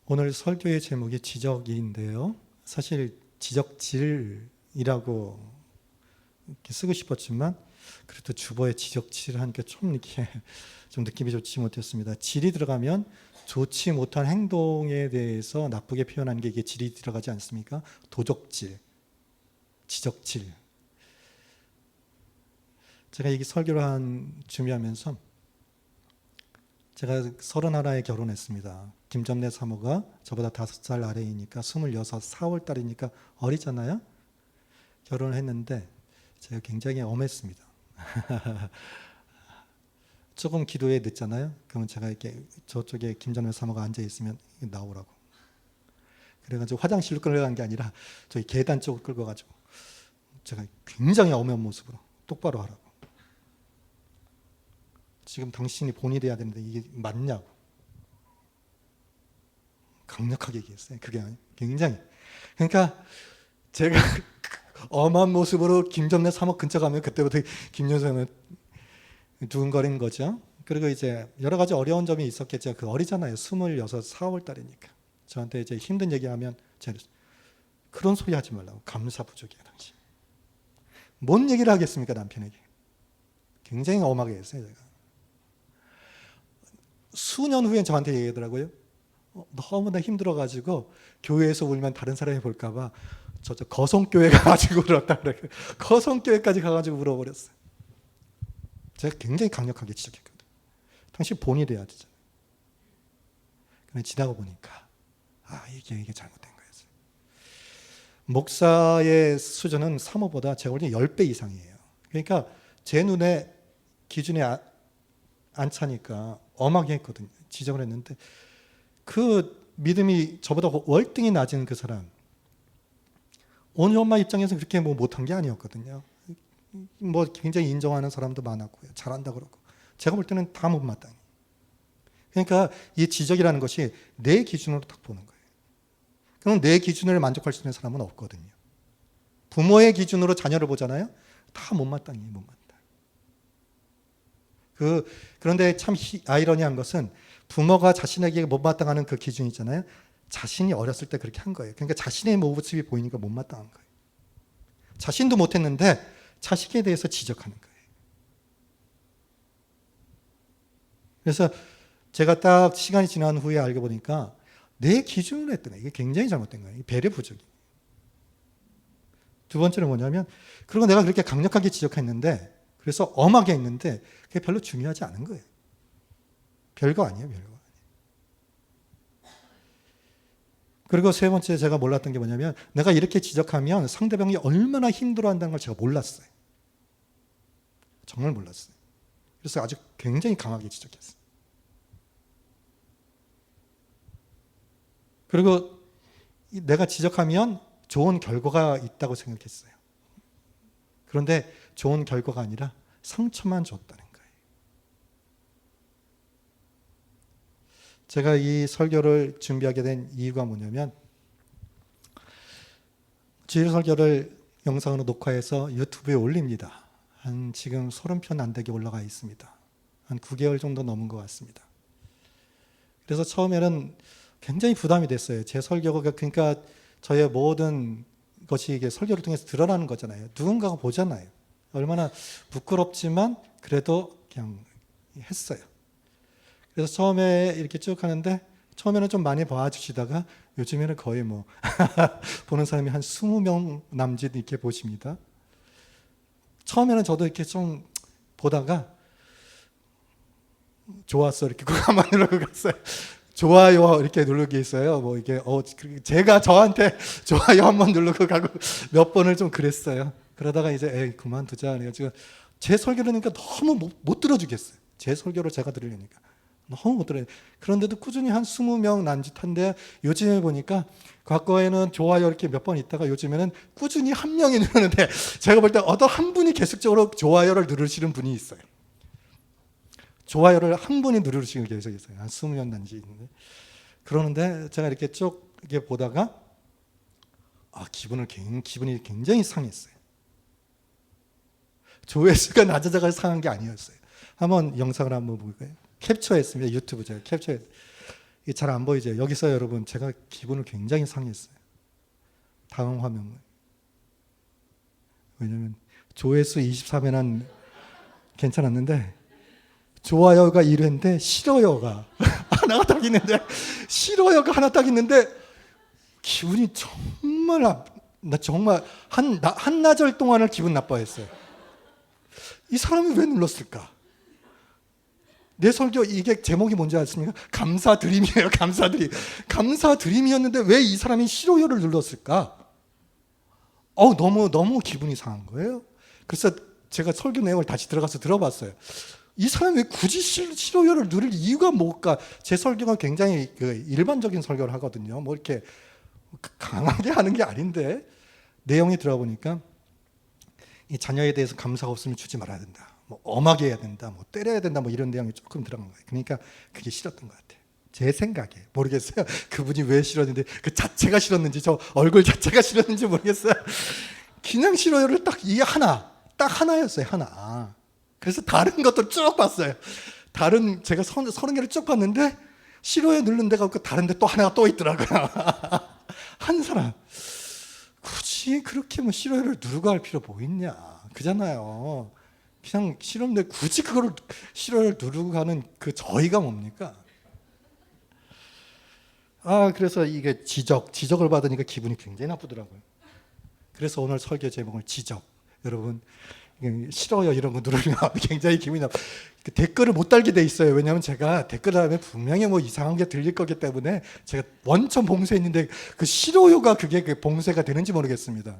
오늘 설교의 제목이 지적인데요. 사실 지적질이라고 이렇게 쓰고 싶었지만 그래도 주보에 지적질 하니까 좀 이렇게 좀 느낌이 좋지 못했습니다. 질이 들어가면 좋지 못한 행동에 대해서 나쁘게 표현하는 게 이게 질이 들어가지 않습니까? 도적질, 지적질. 제가 이 설교를 준비하면서 제가 31에 결혼했습니다. 김점래 사모가 저보다 5살 아래이니까 26, 4월 달이니까 어리잖아요. 결혼을 했는데 제가 굉장히 엄했습니다. 조금 기도에 늦잖아요. 그러면 제가 이렇게 저쪽에 김점래 사모가 앉아 있으면 나오라고. 그래가지고 화장실로 끌려간 게 아니라 저희 계단 쪽으로 끌고 가지고 제가 굉장히 엄한 모습으로 똑바로 하라고. 지금 당신이 본일이 해야 되는데 이게 맞냐고. 강력하게 얘기했어요. 그게 굉장히. 그러니까 제가 엄한 모습으로 김점래 사목 근처 가면 그때부터 김여사는 두근거리는 거죠. 그리고 이제 여러 가지 어려운 점이 있었겠죠. 그 어리잖아요. 26, 4월 달이니까. 저한테 이제 힘든 얘기하면 제가 그런 소리 하지 말라고. 감사 부족이야 당신. 뭔 얘기를 하겠습니까 남편에게. 굉장히 엄하게 했어요. 제가. 수년 후에 저한테 얘기하더라고요. 너무나 힘들어가지고 교회에서 울면 다른 사람이 볼까봐 저 거성교회 가가지고 울었다 그래요. 거성교회까지 가가지고 울어버렸어요. 제가 굉장히 강력하게 지적했거든요. 당신 본이 돼야 되잖아요. 근데 지나고 보니까 이게 잘못된 거였어요. 목사의 수준은 사모보다 제가 볼 때 10배 이상이에요. 그러니까 제 눈에 기준에 안 차니까 엄하게 했거든요. 지적을 했는데 그 믿음이 저보다 월등히 낮은 그 사람 오늘 엄마 입장에서 그렇게 못한 게 아니었거든요. 굉장히 인정하는 사람도 많았고요. 잘한다 그러고 제가 볼 때는 다 못마땅해. 그러니까 이 지적이라는 것이 내 기준으로 딱 보는 거예요. 그럼 내 기준을 만족할 수 있는 사람은 없거든요. 부모의 기준으로 자녀를 보잖아요. 다 못마땅해. 그런데 참 아이러니한 것은 부모가 자신에게 못마땅하는 그 기준이 있잖아요. 자신이 어렸을 때 그렇게 한 거예요. 그러니까 자신의 모습이 보이니까 못마땅한 거예요. 자신도 못했는데 자식에 대해서 지적하는 거예요. 그래서 제가 딱 시간이 지난 후에 알고 보니까 내 기준으로 했던 거예요. 이게 굉장히 잘못된 거예요. 배려 부족이. 두 번째는 뭐냐면 그리고 내가 그렇게 강력하게 지적했는데 그래서 엄하게 했는데 그게 별로 중요하지 않은 거예요. 별거 아니에요. 그리고 세 번째 제가 몰랐던 게 뭐냐면 내가 이렇게 지적하면 상대방이 얼마나 힘들어한다는 걸 제가 몰랐어요. 정말 몰랐어요. 그래서 아주 굉장히 강하게 지적했어요. 그리고 내가 지적하면 좋은 결과가 있다고 생각했어요. 그런데 좋은 결과가 아니라 상처만 줬다는 거예요. 제가 이 설교를 준비하게 된 이유가 뭐냐면 주일 설교를 영상으로 녹화해서 유튜브에 올립니다. 한 지금 30편 안 되게 올라가 있습니다. 한 9개월 정도 넘은 것 같습니다. 그래서 처음에는 굉장히 부담이 됐어요. 제 설교가 그러니까 저의 모든 것이 이게 설교를 통해서 드러나는 거잖아요. 누군가가 보잖아요. 얼마나 부끄럽지만 그래도 그냥 했어요. 그래서 처음에 이렇게 쭉 하는데 처음에는 좀 많이 봐주시다가 요즘에는 거의 보는 사람이 한 20명 남짓 이렇게 보십니다. 처음에는 저도 이렇게 좀 보다가 좋았어 이렇게 한번 누르고 갔어요. 좋아요 이렇게 누르기 있어요. 이게 제가 저한테 좋아요 한번 누르고 가고 몇 번을 좀 그랬어요. 그러다가 이제 그만두자. 지금 제 설교를 하니까 너무 못 들어주겠어요. 제 설교를 제가 들으려니까 너무 못 들어요. 그런데도 꾸준히 한 20명 남짓한데 요즘에 보니까 과거에는 좋아요 이렇게 몇 번 있다가 요즘에는 꾸준히 한 명이 누르는데 제가 볼 때 어떤 한 분이 계속적으로 좋아요를 누르시는 분이 있어요. 좋아요를 한 분이 누르시는 게 계속 있어요. 한 20명 남짓 있는데 그러는데 제가 이렇게 쭉 이렇게 보다가 기분이 굉장히 상했어요. 조회수가 낮아져서 상한 게 아니었어요. 한번 영상을 한번 볼까요? 캡처했습니다. 유튜브 제가 캡처했어요. 이게 잘 안 보이죠? 여기서 여러분 제가 기분을 굉장히 상했어요. 다음 화면. 왜냐면 조회수 23회는 괜찮았는데 좋아요가 1회인데 싫어요가 하나가 딱 있는데 싫어요가 하나 딱 있는데 기분이 정말 나 정말 한나절 동안을 기분 나빠했어요. 이 사람이 왜 눌렀을까? 내 설교 이게 제목이 뭔지 아십니까? 감사드림이에요. 감사드림. 감사드림이었는데 왜 이 사람이 싫어요를 눌렀을까? 너무 기분이 상한 거예요. 그래서 제가 설교 내용을 다시 들어가서 들어봤어요. 이 사람이 왜 굳이 싫어요를 누릴 이유가 뭘까? 제 설교가 굉장히 일반적인 설교를 하거든요. 뭐 이렇게 강하게 하는 게 아닌데 내용이 들어보니까 이 자녀에 대해서 감사가 없으면 주지 말아야 된다. 뭐 엄하게 해야 된다. 뭐 때려야 된다. 뭐 이런 내용이 조금 들어간 거예요. 그러니까 그게 싫었던 것 같아요. 제 생각에 모르겠어요. 그분이 왜 싫었는데 그 자체가 싫었는지 저 얼굴 자체가 싫었는지 모르겠어요. 그냥 싫어요를 딱 하나였어요. 하나. 그래서 다른 것도 쭉 봤어요. 제가 30개를 쭉 봤는데 싫어요 누른 데가 없고 다른 데 또 하나가 또 있더라고요. 한 사람 굳이 그렇게 뭐 싫어요를 누르고 할 필요 뭐 있냐. 그잖아요. 그냥 싫은데 굳이 그거를 싫어요를 누르고 가는 그 저희가 뭡니까? 그래서 이게 지적을 받으니까 기분이 굉장히 나쁘더라고요. 그래서 오늘 설교 제목을 지적. 여러분 싫어요 이런 거 누르면 굉장히 기분이 나빠. 댓글을 못 달게 돼 있어요. 왜냐하면 제가 댓글을 하면 분명히 뭐 이상한 게 들릴 거기 때문에 제가 원천 봉쇄했는데 그 싫어요가 그게 그 봉쇄가 되는지 모르겠습니다.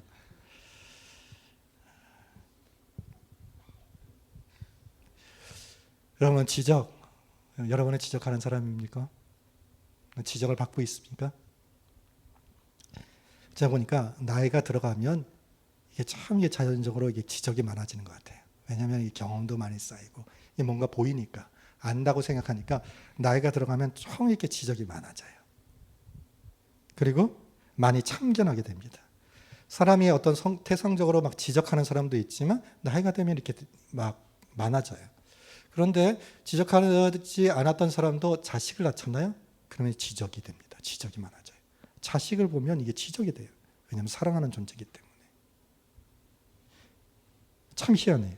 여러분 여러분의 지적하는 사람입니까? 지적을 받고 있습니까? 제가 보니까 나이가 들어가면 이게 자연적으로 이게 지적이 많아지는 것 같아요. 왜냐하면 이 경험도 많이 쌓이고 이게 뭔가 보이니까 안다고 생각하니까 나이가 들어가면 좀 이렇게 지적이 많아져요. 그리고 많이 참견하게 됩니다. 사람이 어떤 태생적으로 막 지적하는 사람도 있지만 나이가 되면 이렇게 막 많아져요. 그런데 지적하지 않았던 사람도 자식을 낳잖아요. 그러면 지적이 됩니다. 지적이 많아져요. 자식을 보면 이게 지적이 돼요. 왜냐하면 사랑하는 존재이기 때문에. 참 희한해요.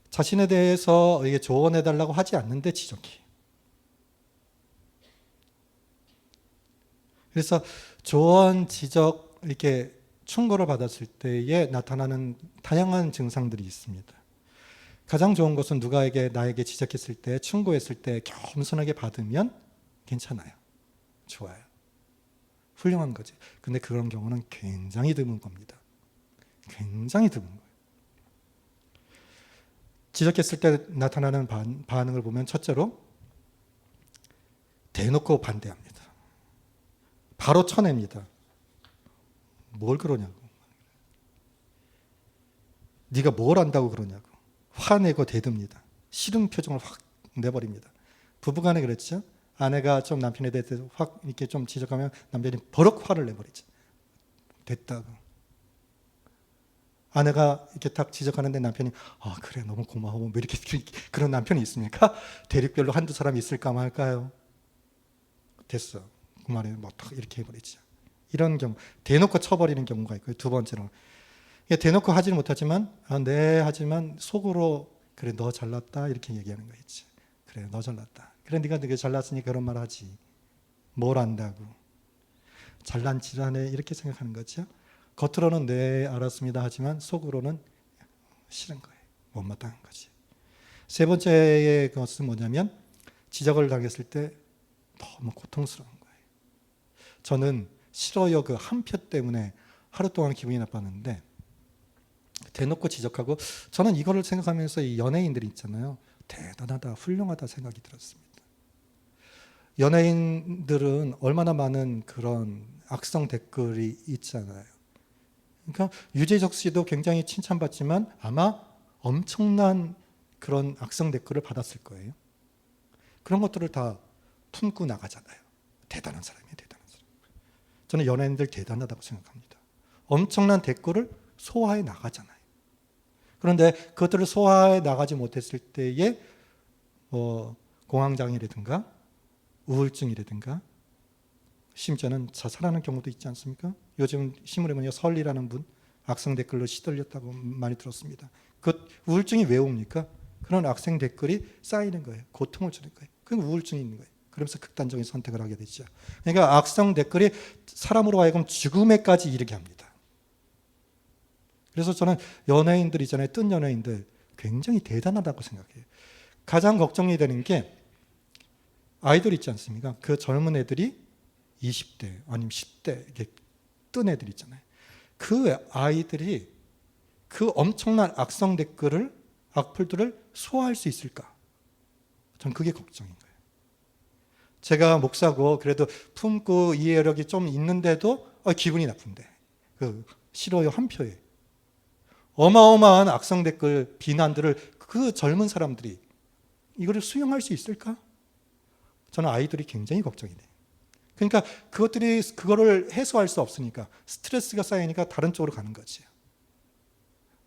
자신에 대해서 이게 조언해달라고 하지 않는데 지적해. 그래서 조언, 지적 이렇게 충고를 받았을 때에 나타나는 다양한 증상들이 있습니다. 가장 좋은 것은 나에게 지적했을 때, 충고했을 때 겸손하게 받으면 괜찮아요. 좋아요. 훌륭한 거지. 근데 그런 경우는 굉장히 드문 겁니다. 굉장히 드문 거예요. 지적했을 때 나타나는 반응을 보면 첫째로 대놓고 반대합니다. 바로 쳐냅니다. 뭘 그러냐고. 네가 뭘 안다고 그러냐고. 화내고 대듭니다. 싫은 표정을 확 내버립니다. 부부간에 그랬죠. 아내가 좀 남편에 대해서 확 이렇게 좀 지적하면 남편이 버럭 화를 내버리죠. 됐다고. 아내가 이렇게 딱 지적하는데 남편이 그래 너무 고마워 뭐 이렇게 그런 남편이 있습니까? 대립별로 한두 사람이 있을까 말까요? 됐어. 그 말에 뭐 딱 이렇게 해버리죠. 이런 경우 대놓고 쳐버리는 경우가 있고요. 두 번째로 대놓고 하지는 못하지만 네 하지만 속으로 그래 너 잘났다 이렇게 얘기하는 거 있지. 그래 너 잘났다. 그래 네가 되게 잘났으니까 그런 말 하지. 뭘 안다고. 잘난 지라네 이렇게 생각하는 거죠. 겉으로는 네 알았습니다 하지만 속으로는 싫은 거예요. 못마땅한 거지. 세 번째의 것은 뭐냐면 지적을 당했을 때 너무 고통스러운 거예요. 저는 싫어요 그 한 표 때문에 하루 동안 기분이 나빴는데 대놓고 지적하고 저는 이거를 생각하면서 이 연예인들이 있잖아요. 대단하다, 훌륭하다 생각이 들었습니다. 연예인들은 얼마나 많은 그런 악성 댓글이 있잖아요. 그러니까 유재석 씨도 굉장히 칭찬받지만 아마 엄청난 그런 악성 댓글을 받았을 거예요. 그런 것들을 다 품고 나가잖아요. 대단한 사람이에요, 대단한 사람. 저는 연예인들 대단하다고 생각합니다. 엄청난 댓글을 소화해 나가잖아요. 그런데 그것들을 소화해 나가지 못했을 때에 공황장애라든가 우울증이라든가 심지어는 자살하는 경우도 있지 않습니까? 요즘 신문에 보면 설리라는 분 악성 댓글로 시들렸다고 많이 들었습니다. 그 우울증이 왜 옵니까? 그런 악성 댓글이 쌓이는 거예요. 고통을 주는 거예요. 그건 우울증이 있는 거예요. 그러면서 극단적인 선택을 하게 되죠. 그러니까 악성 댓글이 사람으로 하여금 죽음에까지 이르게 합니다. 그래서 저는 연예인들 있잖아요. 뜬 연예인들 굉장히 대단하다고 생각해요. 가장 걱정이 되는 게 아이돌 있지 않습니까? 그 젊은 애들이 20대 아니면 10대 이렇게 뜬 애들 있잖아요. 그 아이들이 그 엄청난 악성 댓글을 악플들을 소화할 수 있을까? 전 그게 걱정인 거예요. 제가 목사고 그래도 품고 이해력이 좀 있는데도 기분이 나쁜데 그 싫어요 한 표에 어마어마한 악성 댓글 비난들을 그 젊은 사람들이 이거를 수용할 수 있을까? 저는 아이들이 굉장히 걱정이 돼요. 그러니까 그거를 해소할 수 없으니까 스트레스가 쌓이니까 다른 쪽으로 가는 거지.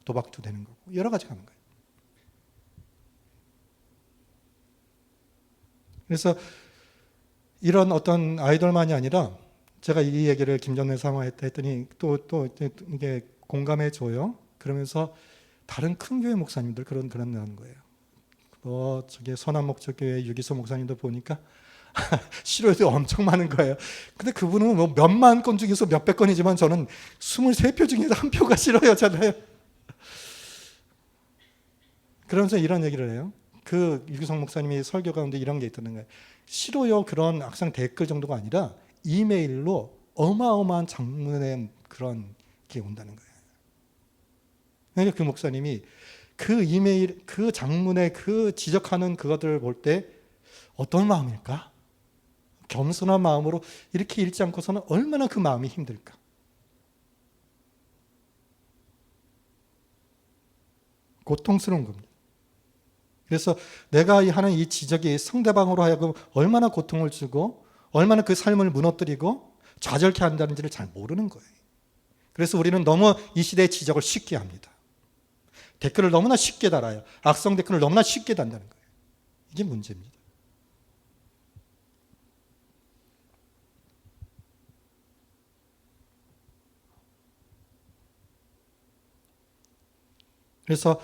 도박도 되는 거고 여러 가지 가는 거예요. 그래서 이런 어떤 아이돌만이 아니라 제가 이 얘기를 김정래 사모했다 했더니 또 이게 공감해 줘요. 그러면서 다른 큰 교회 목사님들 그런다는 거예요. 저기 선한목적교회 유기소 목사님도 보니까 싫어도 엄청 많은 거예요. 근데 그분은 뭐 몇만 건 중에서 몇백 건이지만 저는 23표 중에서 한 표가 싫어요잖아요. 그러면서 이런 얘기를 해요. 그 유기성 목사님이 설교 가운데 이런 게 있다는 거예요. 싫어요 그런 악성 댓글 정도가 아니라 이메일로 어마어마한 장문의 그런 게 온다는 거예요. 그러니까 그 목사님이 그 이메일, 그 장문의 그 지적하는 그것들을 볼 때 어떤 마음일까? 겸손한 마음으로 이렇게 읽지 않고서는 얼마나 그 마음이 힘들까? 고통스러운 겁니다. 그래서 내가 하는 이 지적이 상대방으로 하여금 얼마나 고통을 주고 얼마나 그 삶을 무너뜨리고 좌절케 한다는지를 잘 모르는 거예요. 그래서 우리는 너무 이 시대의 지적을 쉽게 합니다. 댓글을 너무나 쉽게 달아요. 악성 댓글을 너무나 쉽게 단다는 거예요. 이게 문제입니다. 그래서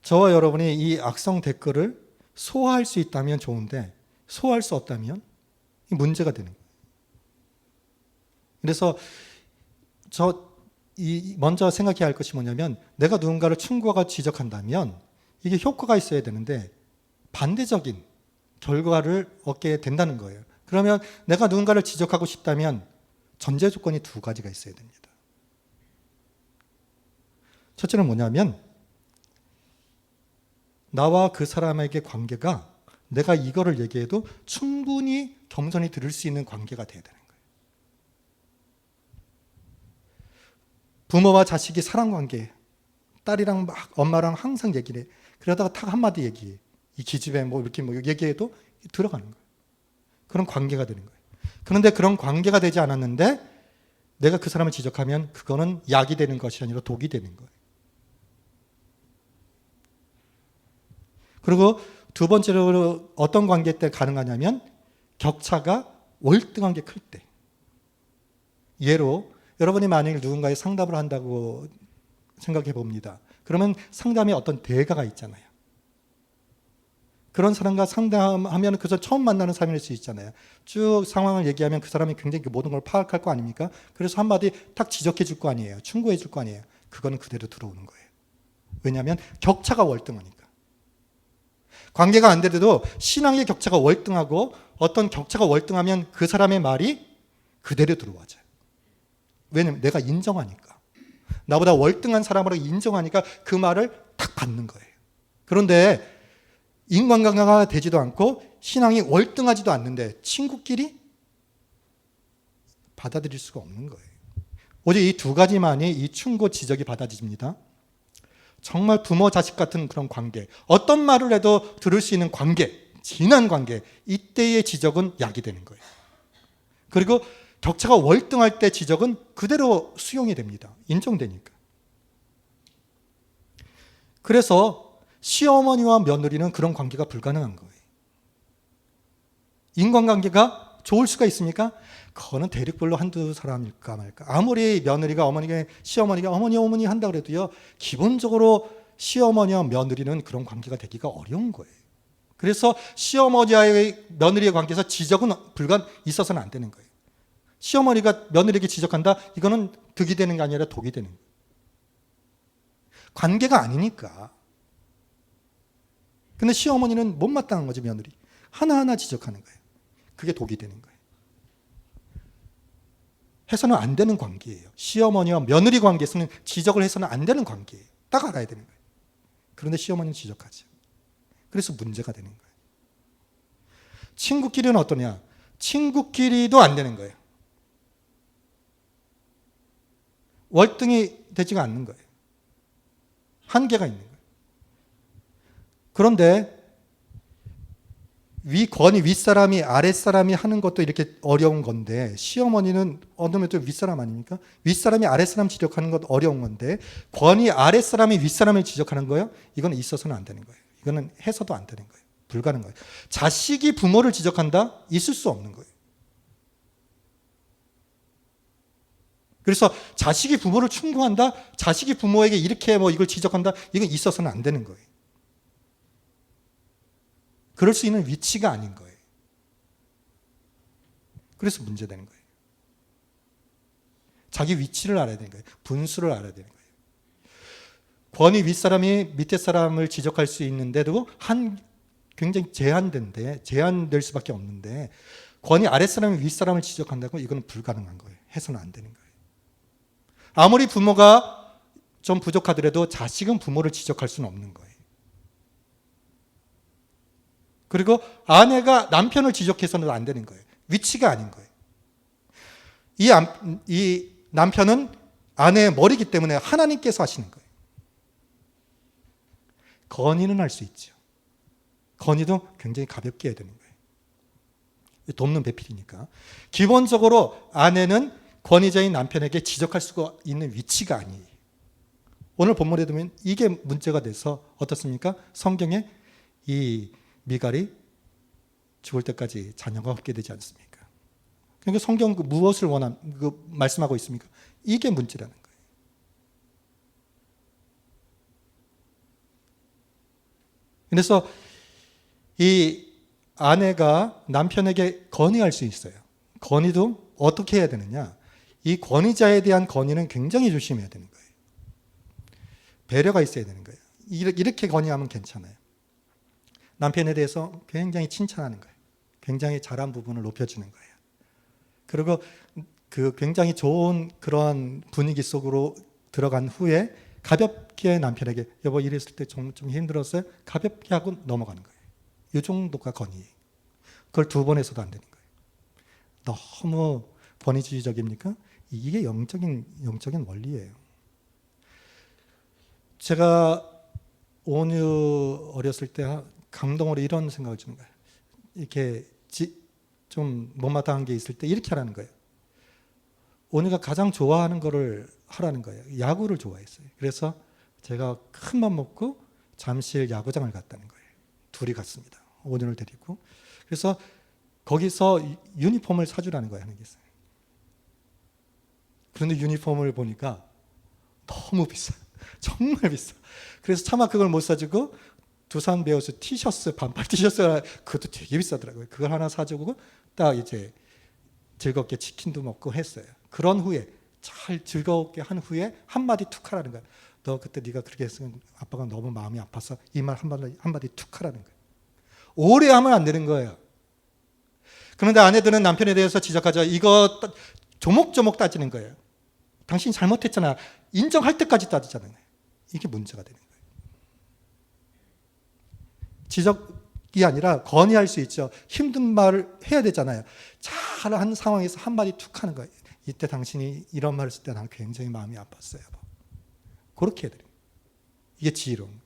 저와 여러분이 이 악성 댓글을 소화할 수 있다면 좋은데 소화할 수 없다면 문제가 되는 거예요. 그래서 먼저 생각해야 할 것이 뭐냐면 내가 누군가를 충고하고 지적한다면 이게 효과가 있어야 되는데 반대적인 결과를 얻게 된다는 거예요. 그러면 내가 누군가를 지적하고 싶다면 전제 조건이 두 가지가 있어야 됩니다. 첫째는 뭐냐면 나와 그 사람에게 관계가 내가 이거를 얘기해도 충분히 겸손히 들을 수 있는 관계가 돼야 되는 거예요. 부모와 자식이 사랑관계, 딸이랑 막 엄마랑 항상 얘기를 해. 그러다가 탁 한마디 얘기해. 이 기집애 뭐 이렇게 뭐 얘기해도 들어가는 거예요. 그런 관계가 되는 거예요. 그런데 그런 관계가 되지 않았는데 내가 그 사람을 지적하면 그거는 약이 되는 것이 아니라 독이 되는 거예요. 그리고 두 번째로 어떤 관계 때 가능하냐면 격차가 월등한 게 클 때. 예로 여러분이 만약에 누군가의 상담을 한다고 생각해 봅니다. 그러면 상담에 어떤 대가가 있잖아요. 그런 사람과 상담하면 그저 처음 만나는 사람일 수 있잖아요. 쭉 상황을 얘기하면 그 사람이 굉장히 그 모든 걸 파악할 거 아닙니까? 그래서 한마디 탁 지적해 줄 거 아니에요. 충고해 줄 거 아니에요. 그거는 그대로 들어오는 거예요. 왜냐하면 격차가 월등하니까. 관계가 안 되더라도 신앙의 격차가 월등하고 어떤 격차가 월등하면 그 사람의 말이 그대로 들어와져요. 왜냐면 내가 인정하니까. 나보다 월등한 사람으로 인정하니까 그 말을 탁 받는 거예요. 그런데 인간관계가 되지도 않고 신앙이 월등하지도 않는데 친구끼리 받아들일 수가 없는 거예요. 오직 이 두 가지만이 이 충고 지적이 받아들입니다. 정말 부모 자식 같은 그런 관계, 어떤 말을 해도 들을 수 있는 관계, 진한 관계, 이때의 지적은 약이 되는 거예요. 그리고 격차가 월등할 때 지적은 그대로 수용이 됩니다. 인정되니까. 그래서 시어머니와 며느리는 그런 관계가 불가능한 거예요. 인간관계가 좋을 수가 있습니까? 그거는 대륙별로 한두 사람일까 말까. 아무리 며느리가 어머니가 시어머니가 어머니 한다 그래도요, 기본적으로 시어머니와 며느리는 그런 관계가 되기가 어려운 거예요. 그래서 시어머니와의 며느리의 관계에서 지적은 있어서는 안 되는 거예요. 시어머니가 며느리에게 지적한다? 이거는 득이 되는 게 아니라 독이 되는 거예요. 관계가 아니니까. 근데 시어머니는 못마땅한 거지, 며느리. 하나하나 지적하는 거예요. 그게 독이 되는 거예요. 해서는 안 되는 관계예요. 시어머니와 며느리 관계에서는 지적을 해서는 안 되는 관계예요. 딱 알아야 되는 거예요. 그런데 시어머니는 지적하죠. 그래서 문제가 되는 거예요. 친구끼리는 어떠냐? 친구끼리도 안 되는 거예요. 월등히 되지가 않는 거예요. 한계가 있는 거예요. 그런데 권위 윗사람이 아랫사람이 하는 것도 이렇게 어려운 건데, 시어머니는 어느 면도 윗사람 아닙니까? 윗사람이 아랫사람 지적하는 것도 어려운 건데, 권위 아랫사람이 윗사람을 지적하는 거예요? 이건 있어서는 안 되는 거예요. 이거는 해서도 안 되는 거예요. 불가능한 거예요. 자식이 부모를 지적한다? 있을 수 없는 거예요. 그래서 자식이 부모를 충고한다? 자식이 부모에게 이렇게 이걸 지적한다? 이건 있어서는 안 되는 거예요. 그럴 수 있는 위치가 아닌 거예요. 그래서 문제되는 거예요. 자기 위치를 알아야 되는 거예요. 분수를 알아야 되는 거예요. 권위 윗사람이 밑에 사람을 지적할 수 있는데도 굉장히 제한될 수밖에 없는데, 권위 아랫사람이 윗사람을 지적한다고 이거는 불가능한 거예요. 해서는 안 되는 거예요. 아무리 부모가 좀 부족하더라도 자식은 부모를 지적할 수는 없는 거예요. 그리고 아내가 남편을 지적해서는 안 되는 거예요. 위치가 아닌 거예요. 이 남편은 아내의 머리이기 때문에 하나님께서 하시는 거예요. 건의는 할 수 있죠. 건의도 굉장히 가볍게 해야 되는 거예요. 돕는 배필이니까. 기본적으로 아내는 권위자인 남편에게 지적할 수가 있는 위치가 아니에요. 오늘 본문에 보면 이게 문제가 돼서 어떻습니까? 성경에 이 미갈이 죽을 때까지 자녀가 없게 되지 않습니까? 그러니까 성경 무엇을 말씀하고 있습니까? 이게 문제라는 거예요. 그래서 이 아내가 남편에게 건의할 수 있어요. 건의도 어떻게 해야 되느냐? 이 권위자에 대한 건의는 굉장히 조심해야 되는 거예요. 배려가 있어야 되는 거예요. 이렇게 건의하면 괜찮아요. 남편에 대해서 굉장히 칭찬하는 거예요. 굉장히 잘한 부분을 높여주는 거예요. 그리고 그 굉장히 좋은 그런 분위기 속으로 들어간 후에 가볍게 남편에게 여보 이랬을 때 좀 힘들었어요? 가볍게 하고 넘어가는 거예요. 이 정도가 건의예요. 그걸 두 번 해서도 안 되는 거예요. 너무 권위주의적입니까? 이게 영적인 원리예요. 제가 온유 어렸을 때 감동으로 이런 생각을 주는 거예요. 이렇게 좀 못마땅한 게 있을 때 이렇게 하라는 거예요. 온유가 가장 좋아하는 거를 하라는 거예요. 야구를 좋아했어요. 그래서 제가 큰 맘 먹고 잠실 야구장을 갔다는 거예요. 둘이 갔습니다. 온유를 데리고. 그래서 거기서 유니폼을 사주라는 거예요. 하는 게 있어요. 그런데 유니폼을 보니까 너무 비싸요. 정말 비싸. 그래서 차마 그걸 못 사주고 두산 베어스 티셔츠, 반팔 티셔츠, 그것도 되게 비싸더라고요. 그걸 하나 사주고 딱 이제 즐겁게 치킨도 먹고 했어요. 그런 후에 잘 즐겁게 한 후에 한마디 툭 하라는 거야. 너 그때 네가 그렇게 했으면 아빠가 너무 마음이 아파서 이 말 한마디 툭 하라는 거야. 오래 하면 안 되는 거예요. 그런데 아내들은 남편에 대해서 지적하죠. 이거 조목조목 따지는 거예요. 당신이 잘못했잖아. 인정할 때까지 따지잖아요. 이게 문제가 되는 거예요. 지적이 아니라 건의할 수 있죠. 힘든 말을 해야 되잖아요. 잘한 상황에서 한마디 툭 하는 거예요. 이때 당신이 이런 말을 했을 때 나는 굉장히 마음이 아팠어요. 그렇게 해야 돼요. 이게 지혜로운.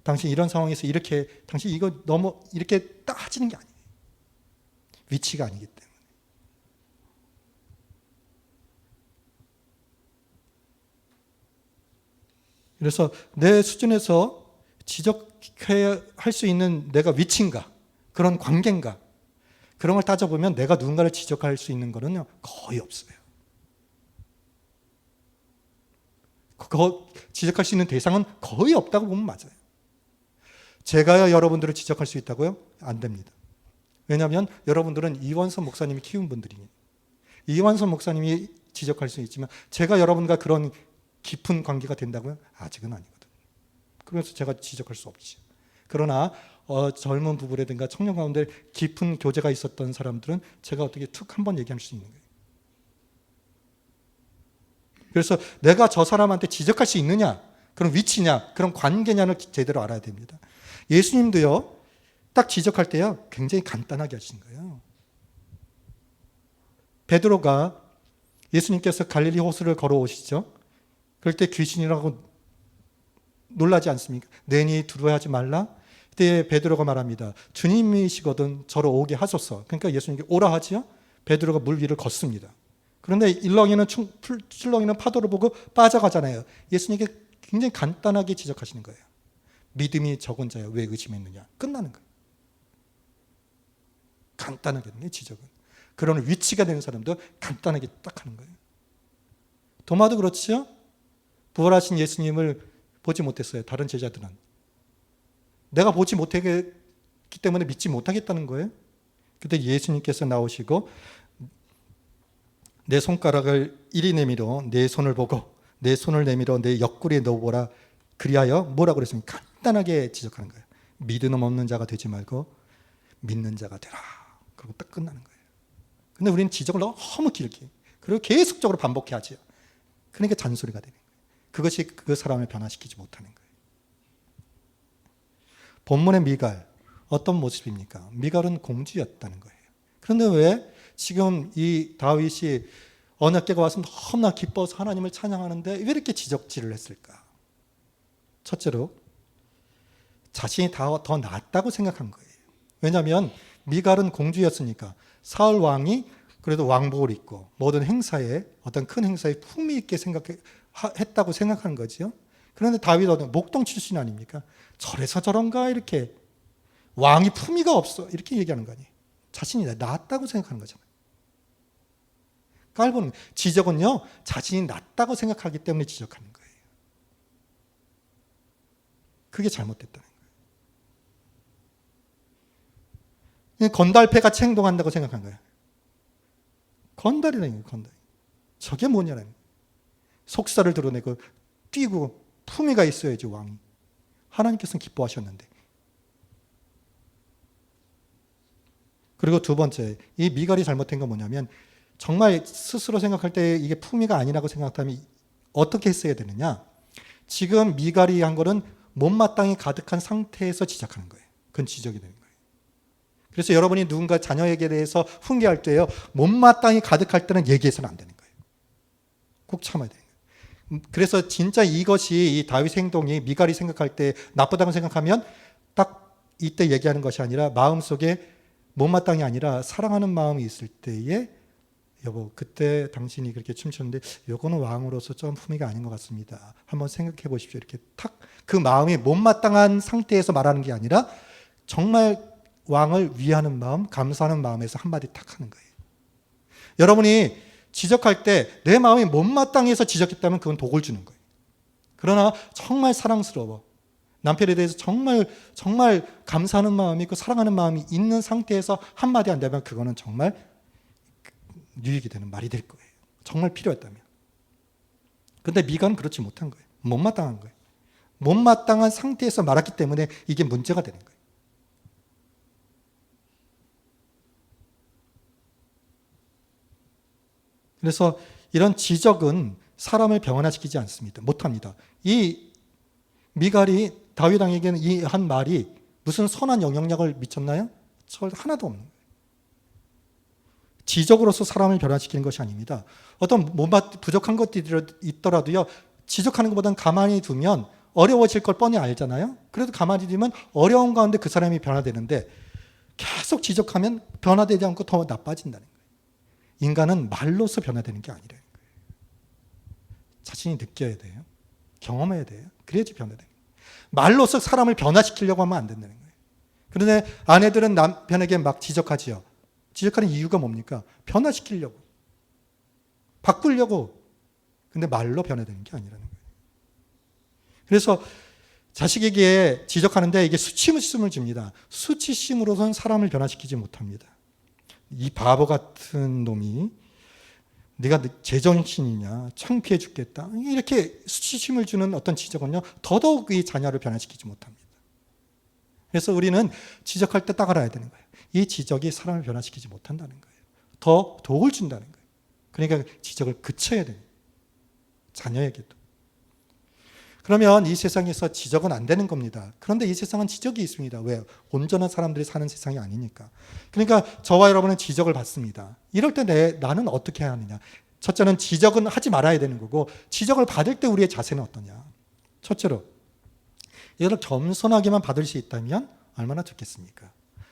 당신 이런 상황에서 이렇게 당신 이거 너무 이렇게 따지는 게 아니에요. 위치가 아니기 때문에. 그래서 내 수준에서 지적해야 할 수 있는 내가 위치인가, 그런 관계인가, 그런 걸 따져보면 내가 누군가를 지적할 수 있는 거는요, 거의 없어요. 지적할 수 있는 대상은 거의 없다고 보면 맞아요. 제가요 여러분들을 지적할 수 있다고요? 안 됩니다. 왜냐하면 여러분들은 이원선 목사님이 키운 분들이니 이원선 목사님이 지적할 수 있지만 제가 여러분과 그런 깊은 관계가 된다고요? 아직은 아니거든요. 그래서 제가 지적할 수 없지. 그러나 젊은 부부라든가 청년 가운데 깊은 교제가 있었던 사람들은 제가 어떻게 툭 한번 얘기할 수 있는 거예요. 그래서 내가 저 사람한테 지적할 수 있느냐, 그런 위치냐, 그런 관계냐를 제대로 알아야 됩니다. 예수님도요, 딱 지적할 때요, 굉장히 간단하게 하신 거예요. 베드로가 예수님께서 갈릴리 호수를 걸어오시죠. 그럴 때 귀신이라고 놀라지 않습니까? 내니 두려워하지 말라. 그때 베드로가 말합니다. 주님이시거든 저로 오게 하소서. 그러니까 예수님께 오라 하지요. 베드로가 물 위를 걷습니다. 그런데 출렁이는 파도를 보고 빠져가잖아요. 예수님께 굉장히 간단하게 지적하시는 거예요. 믿음이 적은 자야 왜 의심했느냐. 끝나는 거예요. 간단하게 지적은. 그런 위치가 되는 사람도 간단하게 딱 하는 거예요. 도마도 그렇죠. 부활하신 예수님을 보지 못했어요. 다른 제자들은. 내가 보지 못했기 때문에 믿지 못하겠다는 거예요. 그때 예수님께서 나오시고 내 손가락을 이리 내밀어 내 손을 보고 내 손을 내밀어 내 옆구리에 넣어보라. 그리하여 뭐라고 그랬습니까? 간단하게 지적하는 거예요. 믿음 없는 자가 되지 말고 믿는 자가 되라. 그리고 딱 끝나는 거예요. 근데 우리는 지적을 너무 길게 그리고 계속적으로 반복해 하죠. 그러니까 잔소리가 되는 거예요. 그것이 그 사람을 변화시키지 못하는 거예요. 본문의 미갈 어떤 모습입니까? 미갈은 공주였다는 거예요. 그런데 왜 지금 이 다윗이 언약궤가 와서 너무나 기뻐서 하나님을 찬양하는데 왜 이렇게 지적질을 했을까? 첫째로 자신이 더 낫다고 생각한 거예요. 왜냐하면 미갈은 공주였으니까 사울 왕이 그래도 왕복을 입고 모든 행사에 어떤 큰 행사에 품위 있게 했다고 생각한 거죠. 그런데 다윗은 목동 출신 아닙니까? 저래서 저런가 이렇게 왕이 품위가 없어 이렇게 얘기하는 거 아니에요. 자신이 낫다고 생각하는 거잖아요. 깔보는 지적은요 자신이 낫다고 생각하기 때문에 지적하는 거예요. 그게 잘못됐다는 거예요. 건달패 같이 행동한다고 생각한 거예요. 건달이라는 거예요. 건달. 저게 뭐냐라는 거예요. 속살을 드러내고 뛰고 품위가 있어야지 왕이. 하나님께서는 기뻐하셨는데. 그리고 두 번째, 이 미갈이 잘못된 건 뭐냐면 정말 스스로 생각할 때 이게 품위가 아니라고 생각하면 어떻게 했어야 되느냐. 지금 미갈이 한 거는 못마땅히 가득한 상태에서 지적하는 거예요. 그건 지적이 되는 거예요. 그래서 여러분이 누군가 자녀에게 대해서 훈계할 때요. 못마땅히 가득할 때는 얘기해서는 안 되는 거예요. 꼭 참아야 되는 거예요. 그래서 진짜 이것이 이 다윗 행동이 미갈이 생각할 때 나쁘다고 생각하면 딱 이때 얘기하는 것이 아니라 마음속에 못마땅이 아니라 사랑하는 마음이 있을 때에 여보 그때 당신이 그렇게 춤추는데 요거는 왕으로서 좀 품위가 아닌 것 같습니다. 한번 생각해 보십시오. 이렇게 탁 그 마음이 못마땅한 상태에서 말하는 게 아니라 정말 왕을 위하는 마음, 감사하는 마음에서 한마디 탁 하는 거예요. 여러분이 지적할 때 내 마음이 못마땅해서 지적했다면 그건 독을 주는 거예요. 그러나 정말 사랑스러워. 남편에 대해서 정말 감사하는 마음이 있고 사랑하는 마음이 있는 상태에서 한마디 한다면 그거는 정말 유익이 되는 말이 될 거예요. 정말 필요했다면. 그런데 미갈은 그렇지 못한 거예요. 못마땅한 거예요. 못마땅한 상태에서 말했기 때문에 이게 문제가 되는 거예요. 그래서 이런 지적은 사람을 병원화시키지 않습니다. 못합니다. 이 미갈이 다윗 왕에게는 이 한 말이 무슨 선한 영향력을 미쳤나요? 하나도 없는 거예요. 지적으로서 사람을 변화시키는 것이 아닙니다. 어떤 부족한 것들이 있더라도요. 지적하는 것보다는 가만히 두면 어려워질 걸 뻔히 알잖아요. 그래도 가만히 두면 어려운 가운데 그 사람이 변화되는데 계속 지적하면 변화되지 않고 더 나빠진다는 거예요. 인간은 말로서 변화되는 게 아니라는 거예요. 자신이 느껴야 돼요. 경험해야 돼요. 그래야지 변화되는 거예요. 말로서 사람을 변화시키려고 하면 안 된다는 거예요. 그런데 아내들은 남편에게 막 지적하지요. 지적하는 이유가 뭡니까? 변화시키려고. 바꾸려고. 근데 말로 변화되는 게 아니라는 거예요. 그래서 자식에게 지적하는데 이게 수치심을 줍니다. 수치심으로선 사람을 변화시키지 못합니다. 이 바보 같은 놈이 네가 제정신이냐, 창피해 죽겠다, 이렇게 수치심을 주는 어떤 지적은요 더더욱 이 자녀를 변화시키지 못합니다. 그래서 우리는 지적할 때 딱 알아야 되는 거예요. 이 지적이 사람을 변화시키지 못한다는 거예요. 더 독을 준다는 거예요. 그러니까 지적을 그쳐야 돼요. 자녀에게도. 그러면 이 세상에서 지적은 안 되는 겁니다. 그런데 이 세상은 지적이 있습니다. 왜? 온전한 사람들이 사는 세상이 아니니까. 그러니까 저와 여러분은 지적을 받습니다. 이럴 때 나는 어떻게 해야 하느냐. 첫째는 지적은 하지 말아야 되는 거고, 지적을 받을 때 우리의 자세는 어떠냐. 첫째로 이걸 겸손하게만 받을 수 있다면 얼마나 좋겠습니까?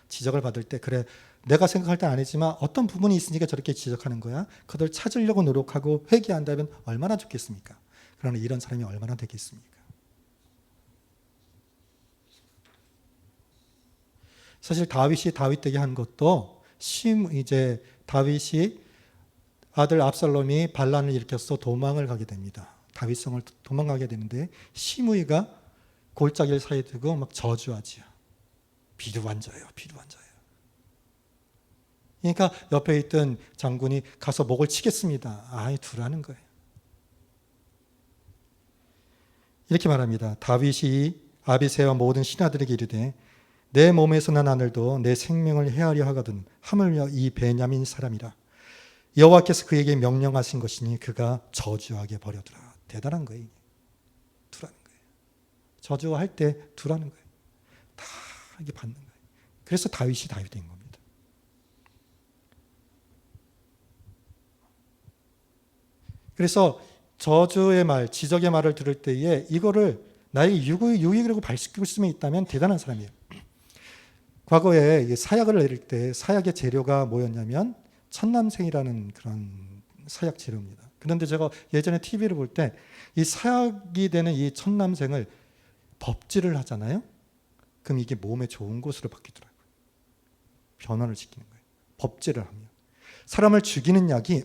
지적을 받을 때 그래 내가 생각할 때 아니지만 어떤 부분이 있으니까 저렇게 지적하는 거야. 그걸 찾으려고 노력하고 회개한다면 얼마나 좋겠습니까? 그러나 이런 사람이 얼마나 되겠습니까? 사실 다윗이 다윗되게 한 것도 이제 다윗이 아들 압살롬이 반란을 일으켜서 도망을 가게 됩니다. 다윗성을 도망가게 되는데 시므이가 골짜기를 사이에 두고 막 저주하지요. 비루한자예요, 비루한자예요. 그러니까 옆에 있던 장군이 가서 목을 치겠습니다. 아이 두라는 거예요. 이렇게 말합니다. 다윗이 아비새와 모든 신하들에게 이르되 내 몸에서 난 아들도 내 생명을 해하려 하거든 하물며 이 베냐민 사람이라 여호와께서 그에게 명령하신 것이니 그가 저주하게 버려두라. 대단한 거예요. 두라는 거예요. 저주할 때 두라는 거예요. 다 이게 받는 거예요. 그래서 다윗이 다윗인 겁니다. 그래서 저주의 말, 지적의 말을 들을 때에 이거를 나의 유익이라고 발식할 수만 있다면 대단한 사람이에요. 과거에 사약을 내릴 때 사약의 재료가 뭐였냐면 천남생이라는 그런 사약 재료입니다. 그런데 제가 예전에 TV를 볼 때 이 사약이 되는 이 천남생을 법질을 하잖아요. 그럼 이게 몸에 좋은 것으로 바뀌더라고요. 변화를 시키는 거예요. 법제를 하면. 사람을 죽이는 약이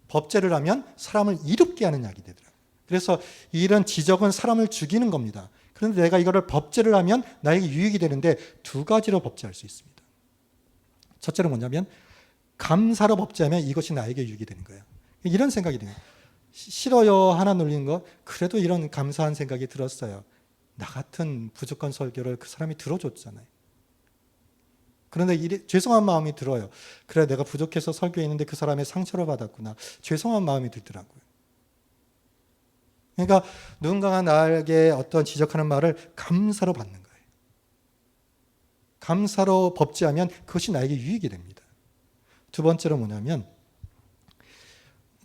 법제를 하면 사람을 이롭게 하는 약이 되더라고요. 그래서 이런 지적은 사람을 죽이는 겁니다. 그런데 내가 이거를 법제를 하면 나에게 유익이 되는데 두 가지로 법제할 수 있습니다. 첫째는 뭐냐면 감사로 법제하면 이것이 나에게 유익이 되는 거예요. 이런 생각이 들어요. 싫어요 하나 눌리는 거 그래도 이런 감사한 생각이 들었어요. 나 같은 부족한 설교를 그 사람이 들어줬잖아요. 그런데 죄송한 마음이 들어요. 그래 내가 부족해서 설교했는데 그 사람의 상처를 받았구나. 죄송한 마음이 들더라고요. 그러니까 누군가가 나에게 어떤 지적하는 말을 감사로 받는 거예요. 감사로 법제하면 그것이 나에게 유익이 됩니다. 두 번째로 뭐냐면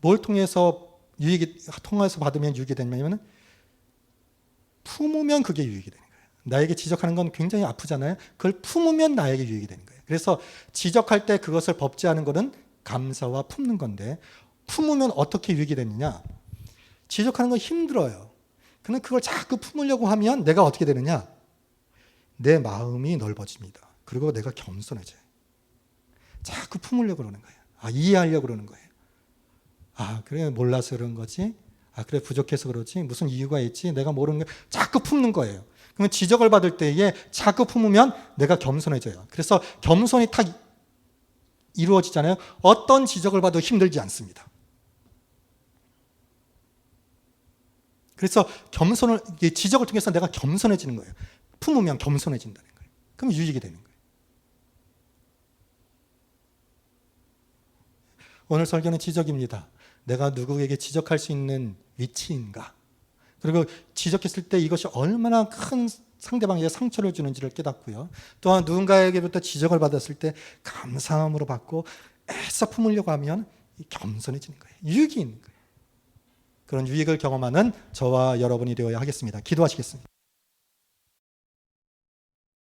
뭘 통해서 받으면 유익이 되냐면 품으면 그게 유익이 되는 거예요. 나에게 지적하는 건 굉장히 아프잖아요. 그걸 품으면 나에게 유익이 되는 거예요. 그래서 지적할 때 그것을 법제하는 것은 감사와 품는 건데 품으면 어떻게 유익이 되느냐. 지적하는 건 힘들어요. 그런데 그걸 자꾸 품으려고 하면 내가 어떻게 되느냐. 내 마음이 넓어집니다. 그리고 내가 겸손해져요. 자꾸 품으려고 그러는 거예요. 이해하려고 그러는 거예요. 그래 몰라서 그런 거지. 그래 부족해서 그러지. 무슨 이유가 있지. 내가 모르는 거 자꾸 품는 거예요. 그러면 지적을 받을 때에 자꾸 품으면 내가 겸손해져요. 그래서 겸손이 딱 이루어지잖아요. 어떤 지적을 봐도 힘들지 않습니다. 그래서 지적을 통해서 내가 겸손해지는 거예요. 품으면 겸손해진다는 거예요. 그럼 유익이 되는 거예요. 오늘 설교는 지적입니다. 내가 누구에게 지적할 수 있는 위치인가? 그리고 지적했을 때 이것이 얼마나 큰 상대방에게 상처를 주는지를 깨닫고요. 또한 누군가에게부터 지적을 받았을 때 감사함으로 받고 애써 품으려고 하면 겸손해지는 거예요. 유익이 있는 거예요. 그런 유익을 경험하는 저와 여러분이 되어야 하겠습니다. 기도하시겠습니다.